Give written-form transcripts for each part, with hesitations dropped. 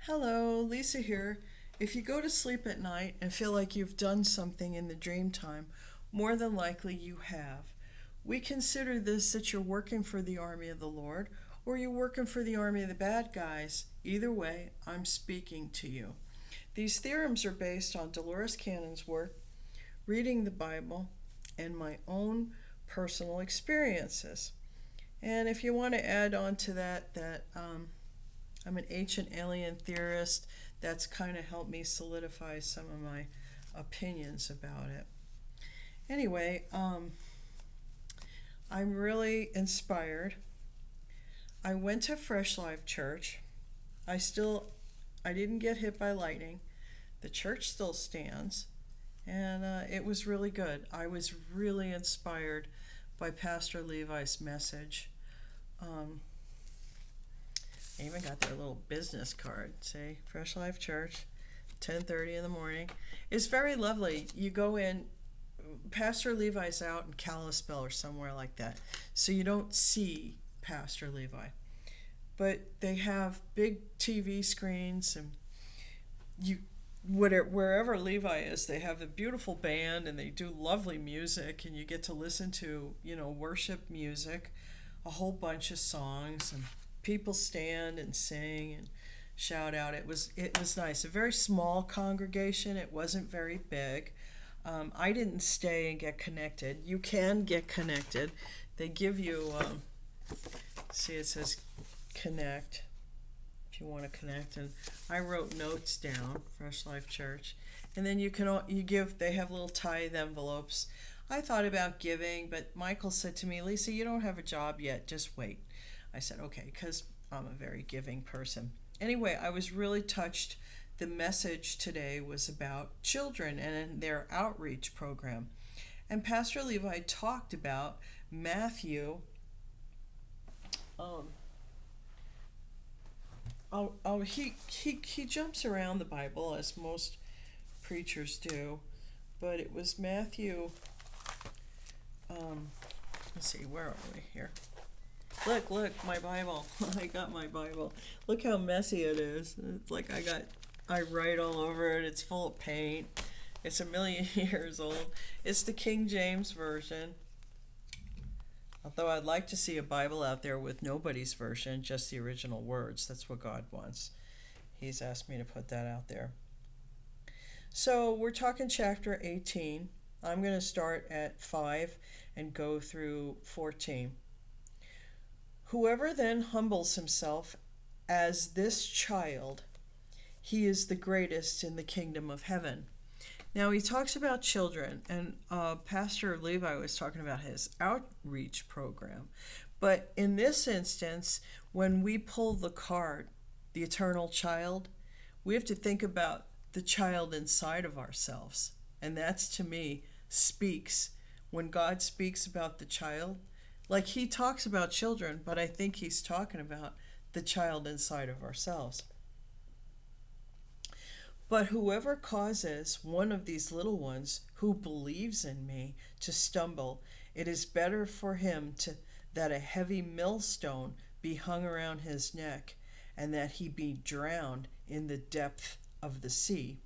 Hello, Lisa here. If you go to sleep at night and feel like you've done something in the dream time, more than likely you have. We consider this that you're working for the army of the Lord or you're working for the army of the bad guys. Either way, I'm speaking to you. These theorems are based on Dolores Cannon's work, reading the Bible, and my own personal experiences. And if you want to add on to that I'm an ancient alien theorist. That's kind of helped me solidify some of my opinions about it. Anyway, I'm really inspired. I went to Fresh Life Church. I still, I didn't get hit by lightning. The church still stands, and it was really good. I was really inspired by Pastor Levi's message. Um, I even got their little business card. Say Fresh Life Church, 10:30 in the morning. It's very lovely. You go in. Pastor Levi's out in Kalispell or somewhere like that, so you don't see Pastor Levi. But they have big TV screens, and you wherever Levi is, they have a beautiful band, and they do lovely music, and you get to listen to worship music, a whole bunch of songs, and people stand and sing and shout out. It was nice. A very small congregation. It wasn't very big. I didn't stay and get connected. You can get connected. They give you see, it says connect if you want to connect, and I wrote notes down. Fresh Life Church, and then you give. They have little tithe envelopes. I thought about giving, but Michael said to me, Lisa, you don't have a job yet. Just wait. I said, okay, because I'm a very giving person. Anyway, I was really touched. The message today was about children and their outreach program. And Pastor Levi talked about Matthew. He jumps around the Bible as most preachers do, but it was Matthew. Let's see, where are we here? Look, my Bible. I got my Bible. Look how messy it is. It's like I write all over it. It's full of paint. It's a million years old. It's the King James Version. Although I'd like to see a Bible out there with nobody's version, just the original words. That's what God wants. He's asked me to put that out there. So we're talking chapter 18. I'm going to start at 5 and go through 14. Whoever then humbles himself as this child, he is the greatest in the kingdom of heaven. Now he talks about children, and Pastor Levi was talking about his outreach program. But in this instance, when we pull the card, the eternal child, we have to think about the child inside of ourselves. And that's, to me, speaks. When God speaks about the child, like he talks about children, but I think he's talking about the child inside of ourselves. But whoever causes one of these little ones who believes in me to stumble, it is better for him that a heavy millstone be hung around his neck, and that he be drowned in the depth of the sea.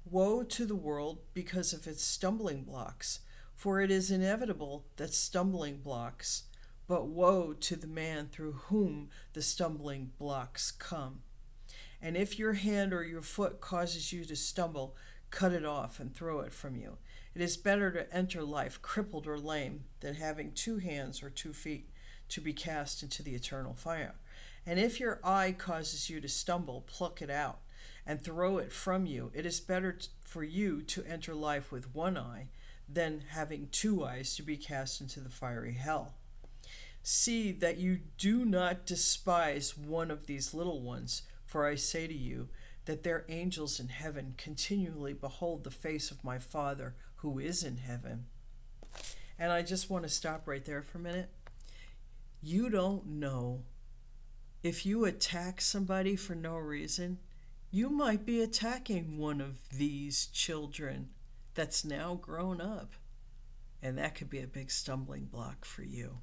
Woe to the world because of its stumbling blocks, for it is inevitable that stumbling blocks, but woe to the man through whom the stumbling blocks come. And if your hand or your foot causes you to stumble, cut it off and throw it from you. It is better to enter life crippled or lame than having 2 hands or 2 feet to be cast into the eternal fire. And if your eye causes you to stumble, pluck it out and throw it from you. It is better for you to enter life with 1 eye than having 2 eyes to be cast into the fiery hell. See that you do not despise one of these little ones, for I say to you that their angels in heaven continually behold the face of my Father who is in heaven. And I just want to stop right there for a minute. You don't know. If you attack somebody for no reason, you might be attacking one of these children that's now grown up. And that could be a big stumbling block for you.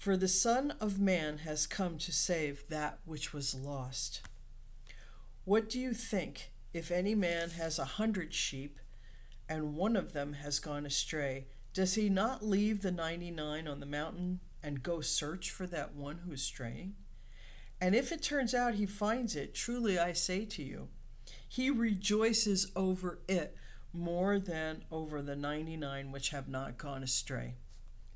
For the Son of Man has come to save that which was lost. What do you think if any man has 100 sheep and one of them has gone astray? Does he not leave the 99 on the mountain and go search for that one who is straying? And if it turns out he finds it, truly I say to you, he rejoices over it more than over the 99 which have not gone astray.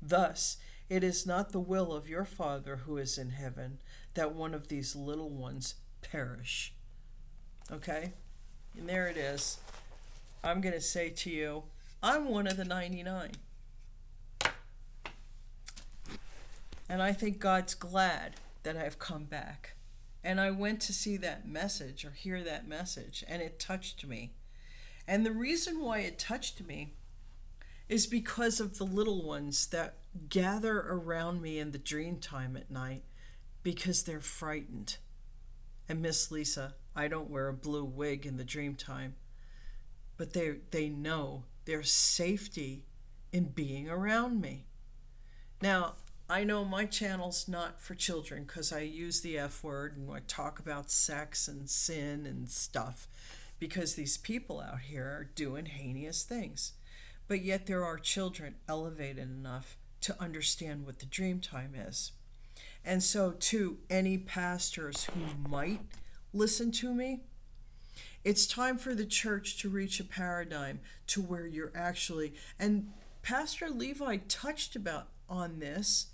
Thus, it is not the will of your Father who is in heaven that one of these little ones perish. Okay? And there it is. I'm going to say to you, I'm one of the 99. And I think God's glad that I've come back. And I went to see that message or hear that message, and it touched me. And the reason why it touched me is because of the little ones that gather around me in the dream time at night because they're frightened. And Miss Lisa, I don't wear a blue wig in the dream time, but they know there's safety in being around me. Now, I know my channel's not for children because I use the F word and I talk about sex and sin and stuff because these people out here are doing heinous things. But yet there are children elevated enough to understand what the dream time is. And so to any pastors who might listen to me, it's time for the church to reach a paradigm to where you're actually, and Pastor Levi touched on this.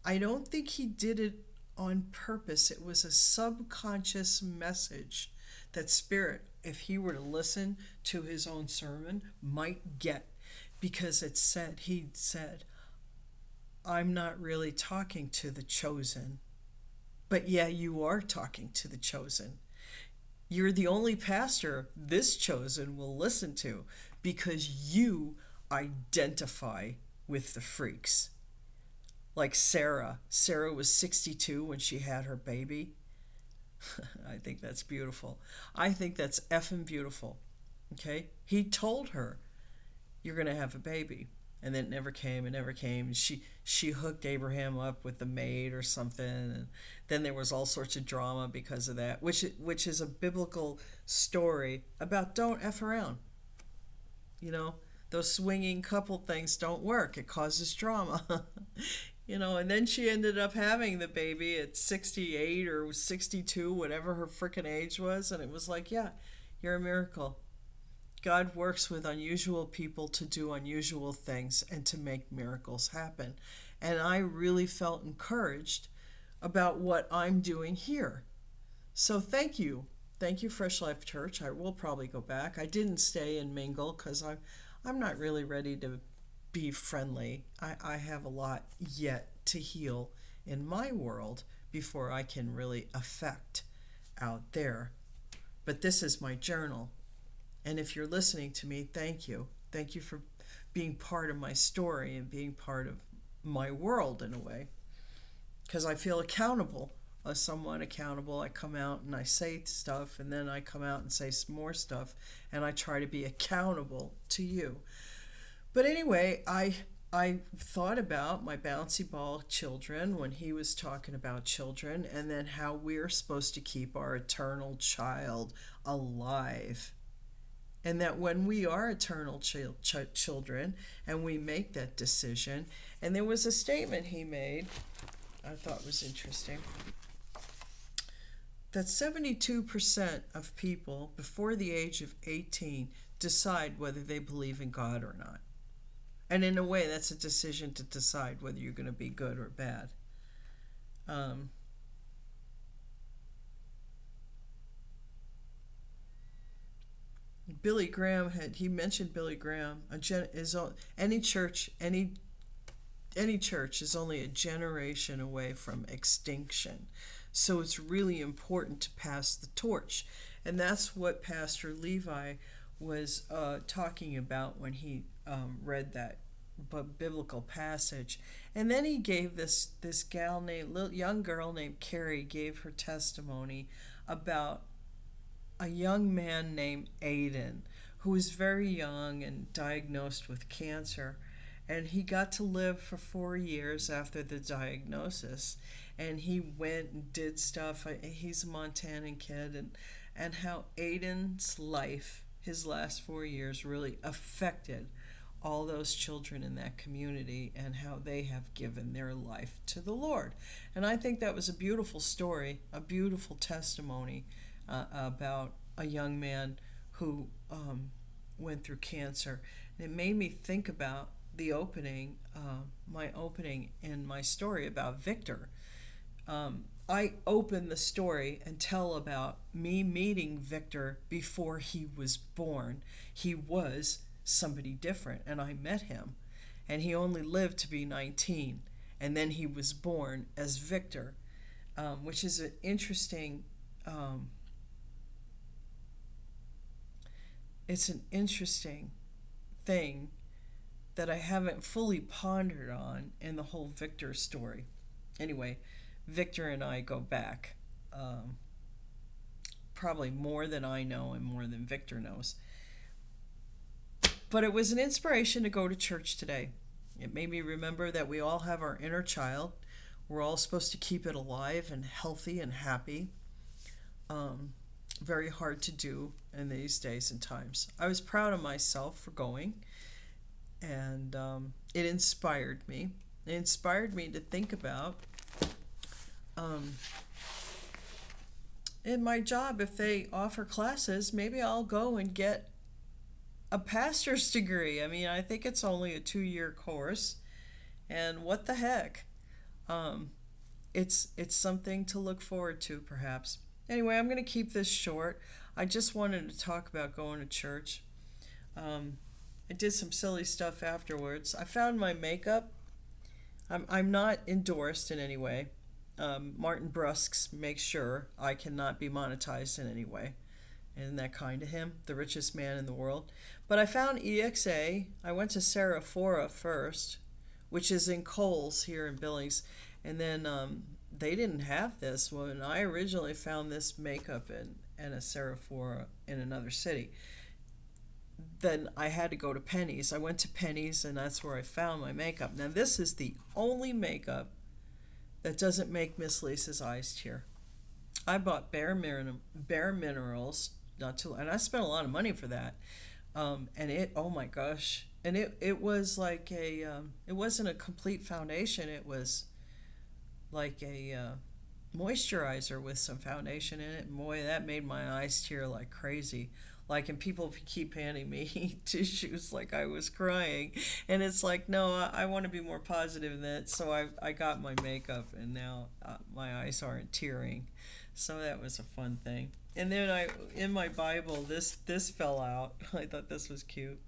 I don't think he did it on purpose. It was a subconscious message that Spirit, if he were to listen to his own sermon, might get, because he said, I'm not really talking to the chosen. But yeah, you are talking to the chosen. You're the only pastor this chosen will listen to because you identify with the freaks. Like Sarah. Sarah was 62 when she had her baby. I think that's beautiful. I think that's effing beautiful. Okay? He told her, you're going to have a baby. And then it never came. And she hooked Abraham up with the maid or something. And then there was all sorts of drama because of that, which is a biblical story about don't F around. You know, those swinging couple things don't work. It causes drama. You know, and then she ended up having the baby at 68 or 62, whatever her frickin' age was. And it was like, yeah, you're a miracle. God works with unusual people to do unusual things and to make miracles happen. And I really felt encouraged about what I'm doing here. So thank you. Thank you, Fresh Life Church. I will probably go back. I didn't stay and mingle because I'm not really ready to be friendly. I have a lot yet to heal in my world before I can really affect out there. But this is my journal. And if you're listening to me, thank you. Thank you for being part of my story and being part of my world in a way. Because I feel accountable, somewhat accountable. I come out and I say stuff, and then I come out and say some more stuff, and I try to be accountable to you. But anyway, I thought about my bouncy ball children when he was talking about children, and then how we're supposed to keep our eternal child alive. And that when we are eternal children and we make that decision, and there was a statement he made I thought was interesting, that 72% of people before the age of 18 decide whether they believe in God or not. And in a way, that's a decision to decide whether you're going to be good or bad. Billy Graham mentioned Billy Graham. Any church is only a generation away from extinction. So it's really important to pass the torch. And that's what Pastor Levi was talking about when he read that biblical passage. And then he gave this young girl named Carrie gave her testimony about a young man named Aiden who was very young and diagnosed with cancer. and he got to live for 4 years after the diagnosis, and he went and did stuff. He's a Montanan kid, and how Aiden's life, his last 4 years, really affected all those children in that community and how they have given their life to the Lord. And I think that was a beautiful story, a beautiful testimony about a young man who went through cancer. And it made me think about the opening, my opening in my story about Victor. I open the story and tell about me meeting Victor before he was born. He was somebody different, and I met him, and he only lived to be 19, and then he was born as Victor, which is an interesting it's an interesting thing that I haven't fully pondered on in the whole Victor story. Anyway, Victor and I go back probably more than I know and more than Victor knows. But it was an inspiration to go to church today. It made me remember that we all have our inner child. We're all supposed to keep it alive and healthy and happy. Very hard to do in these days and times. I was proud of myself for going, and it inspired me. It inspired me to think about in my job, if they offer classes, maybe I'll go and get a pastor's degree. I mean, I think it's only a 2-year course, and what the heck? It's something to look forward to, perhaps. Anyway, I'm going to keep this short. I just wanted to talk about going to church. I did some silly stuff afterwards. I found my makeup. I'm not endorsed in any way. Martin Brusks makes sure I cannot be monetized in any way. Isn't that kind of him? The richest man in the world. But I found EXA. I went to Sephora first, which is in Kohl's here in Billings. And then they didn't have this when I originally found this makeup in a Sephora in another city. Then I had to go to Penny's. I went to Penny's, and that's where I found my makeup. Now, this is the only makeup that doesn't make Miss Lisa's eyes tear. I bought Bare Minerals, and I spent a lot of money for that. And it, oh my gosh, and it was like it wasn't a complete foundation. It was like a moisturizer with some foundation in it. And boy, that made my eyes tear like crazy. Like, and people keep handing me tissues like I was crying. And it's like, no, I want to be more positive than that. So I got my makeup, and now my eyes aren't tearing. So that was a fun thing. And then in my Bible, this fell out. I thought this was cute.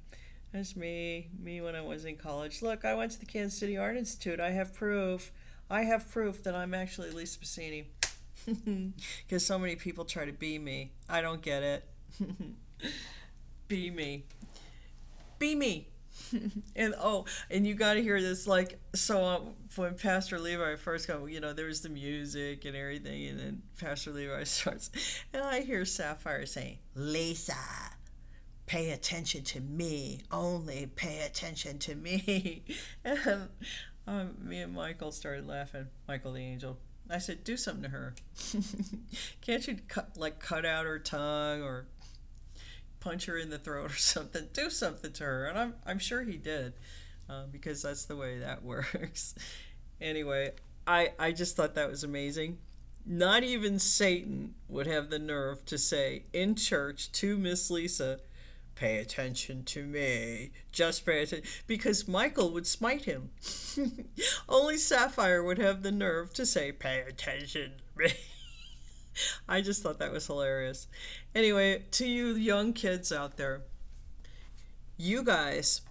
That's me when I was in college. Look, I went to the Kansas City Art Institute. I have proof that I'm actually Lisa Bassini. Because so many people try to be me. I don't get it. Be me. And you got to hear this, like, so when Pastor Levi first got, there was the music and everything, and then Pastor Levi starts, and I hear Sapphire saying, Lisa, pay attention to me, only pay attention to me. And me and Michael started laughing, Michael the angel. I said, do something to her. Can't you cut out her tongue or punch her in the throat or something? Do something to her. And I'm sure he did, because that's the way that works. Anyway, I just thought that was amazing. Not even Satan would have the nerve to say in church to Miss Lisa, pay attention to me, just pay attention, because Michael would smite him. Only Sapphire would have the nerve to say, pay attention to me. I just thought that was hilarious. Anyway, to you young kids out there, you guys,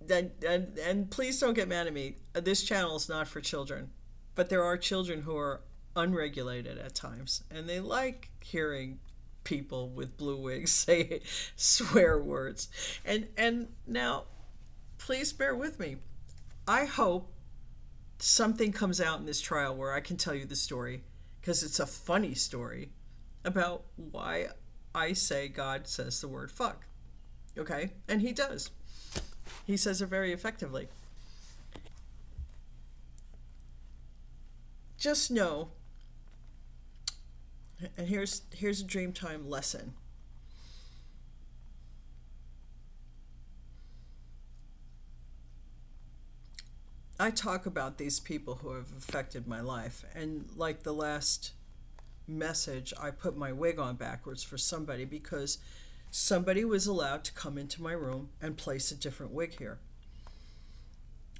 and please don't get mad at me, this channel is not for children, but there are children who are unregulated at times, and they like hearing people with blue wigs say swear words. And now, please bear with me. I hope something comes out in this trial where I can tell you the story, because it's a funny story about why I say God says the word fuck. Okay? And he does. He says it very effectively. Just know, and here's a Dreamtime lesson. I talk about these people who have affected my life, and like the last message, I put my wig on backwards for somebody because somebody was allowed to come into my room and place a different wig here.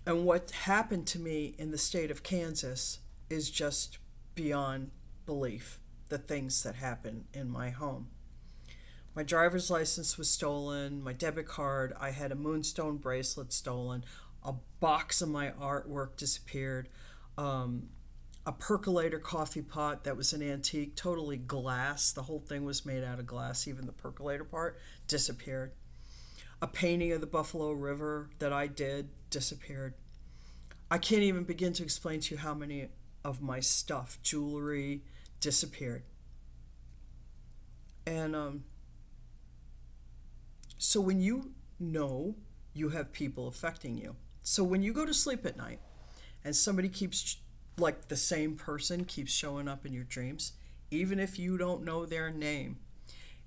And what happened to me in the state of Kansas is just beyond belief, the things that happen in my home. My driver's license was stolen, my debit card, I had a moonstone bracelet stolen, a box of my artwork disappeared, a percolator coffee pot that was an antique, totally glass. The whole thing was made out of glass, even the percolator part disappeared. A painting of the Buffalo River that I did disappeared. I can't even begin to explain to you how many of my stuff, jewelry, disappeared. And so when you know you have people affecting you, so when you go to sleep at night and somebody keeps, like the same person keeps showing up in your dreams, even if you don't know their name,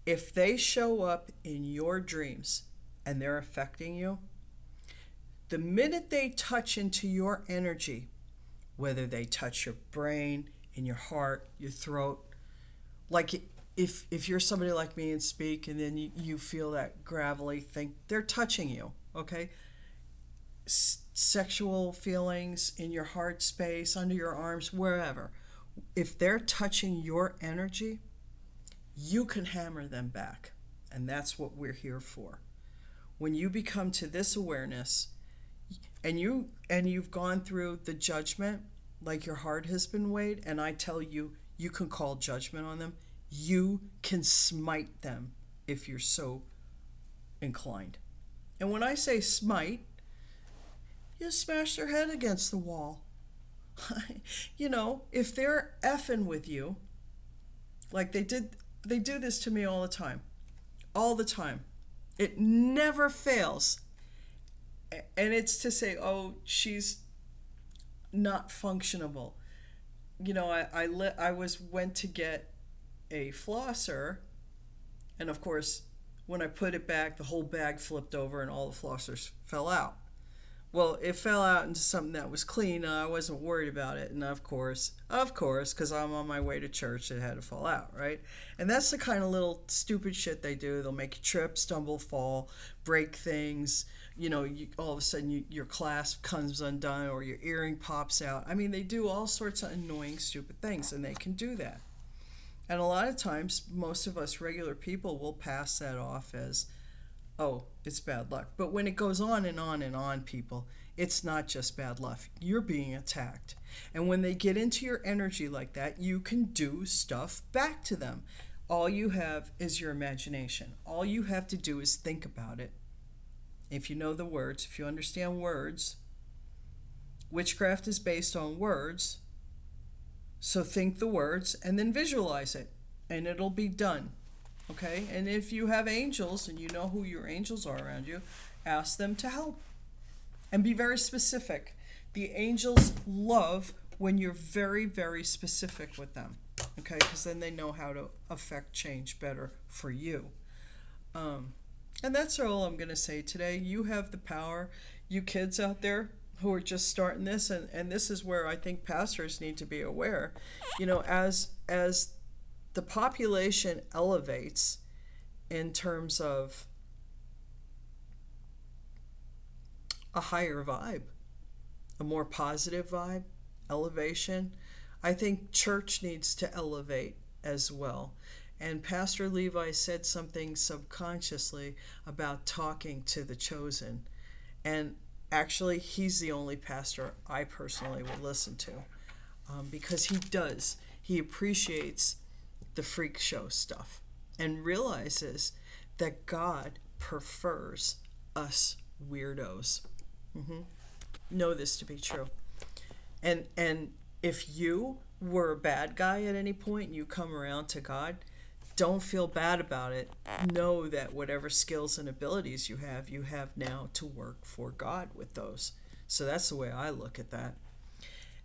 if they show up in your dreams and they're affecting you, the minute they touch into your energy, whether they touch your brain, in your heart, your throat, like if you're somebody like me and speak and then you feel that gravelly thing, they're touching you, okay? Sexual feelings in your heart space, under your arms, wherever. If they're touching your energy, you can hammer them back. And that's what we're here for. When you become to this awareness and you've gone through the judgment, like your heart has been weighed, and I tell you, you can call judgment on them. You can smite them if you're so inclined. And when I say smite, you smash their head against the wall. You know, if they're effing with you, like they do this to me all the time. All the time. It never fails. And it's to say, oh, she's not functionable. You know, I went to get a flosser, and of course, when I put it back, the whole bag flipped over and all the flossers fell out. Well, it fell out into something that was clean. I wasn't worried about it. And of course, because I'm on my way to church, it had to fall out, right? And that's the kind of little stupid shit they do. They'll make you trip, stumble, fall, break things. You know, all of a sudden your clasp comes undone or your earring pops out. I mean, they do all sorts of annoying, stupid things, and they can do that. And a lot of times, most of us regular people will pass that off as, oh, it's bad luck. But when it goes on and on and on, people, it's not just bad luck. You're being attacked. And when they get into your energy like that, you can do stuff back to them. All you have is your imagination. All you have to do is think about it. If you know the words, if you understand words, witchcraft is based on words. So think the words and then visualize it, and it'll be done. Okay? And if you have angels and you know who your angels are around you, ask them to help. And be very specific. The angels love when you're very, very specific with them. Okay? Because then they know how to affect change better for you. And that's all I'm going to say today. You have the power. You kids out there who are just starting this, and this is where I think pastors need to be aware. You know, as the population elevates in terms of a higher vibe, a more positive vibe, elevation, I think church needs to elevate as well. And Pastor Levi said something subconsciously about talking to the chosen. And actually, he's the only pastor I personally would listen to, because he does. He appreciates the freak show stuff and realizes that God prefers us weirdos. Know this to be true. And if you were a bad guy at any point and you come around to God, don't feel bad about it. Know that whatever skills and abilities you have now to work for God with those. So that's the way I look at that.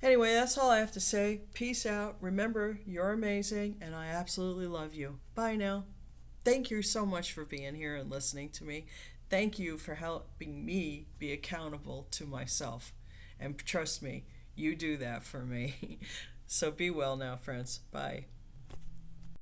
Anyway, that's all I have to say. Peace out. Remember, you're amazing, and I absolutely love you. Bye now. Thank you so much for being here and listening to me. Thank you for helping me be accountable to myself. And trust me, you do that for me. So be well now, friends. Bye.